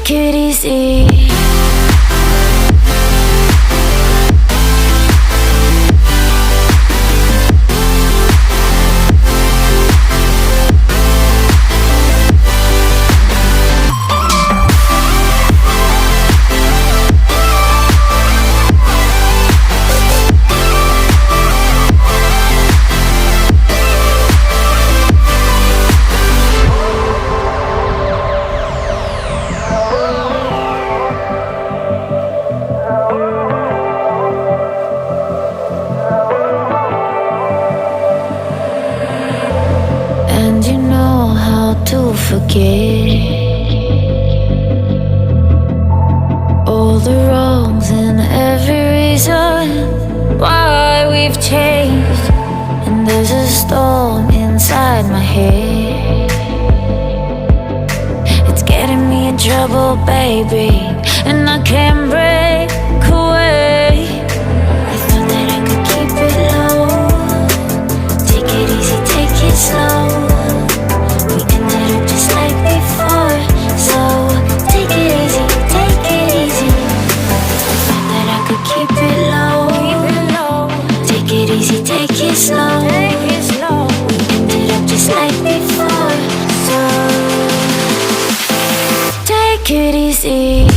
Take it easy. And you know how to forget all the wrongs and every reason why we've changed. And there's a storm inside my head, it's getting me in trouble, baby, and I can't break away. I thought that I could keep it low, take it easy, take it slow. We ended up just like before, so take it easy, take it easy. I thought that I could keep it low, take it easy, take it slow. We ended up just like before, so take it easy.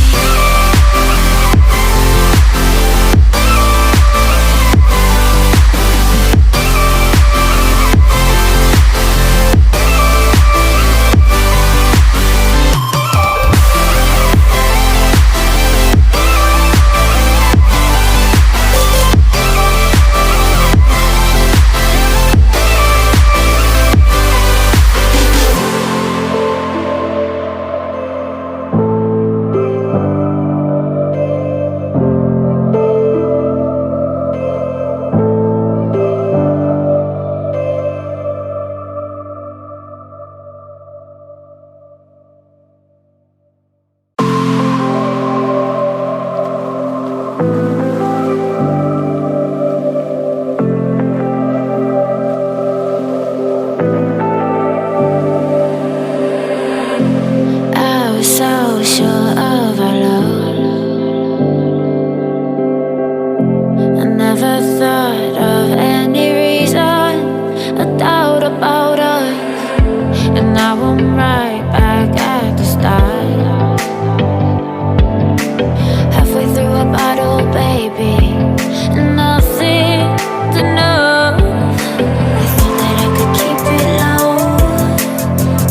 So sure of our love, I never thought of any reason, a doubt about us. And now I'm right back at the start, halfway through a bottle, baby, and nothing's enough. I thought that I could keep it low,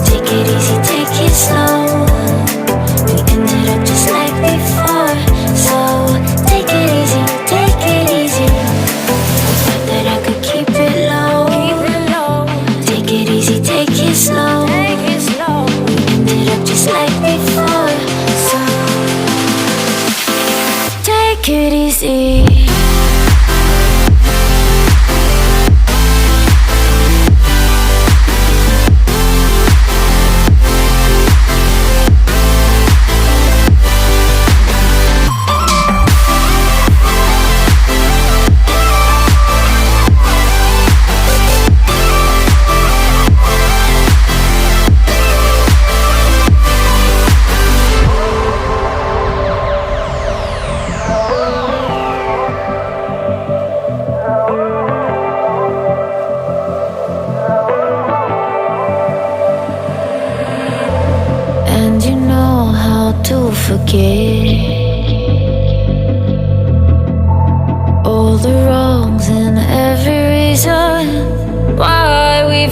take it easy, take it slow. Just like before, so take it easy, take it easy. I thought that I could keep it low, take it easy, take it slow. We ended up just like before, so take it easy. And you know how to forget all the wrongs and every reason why we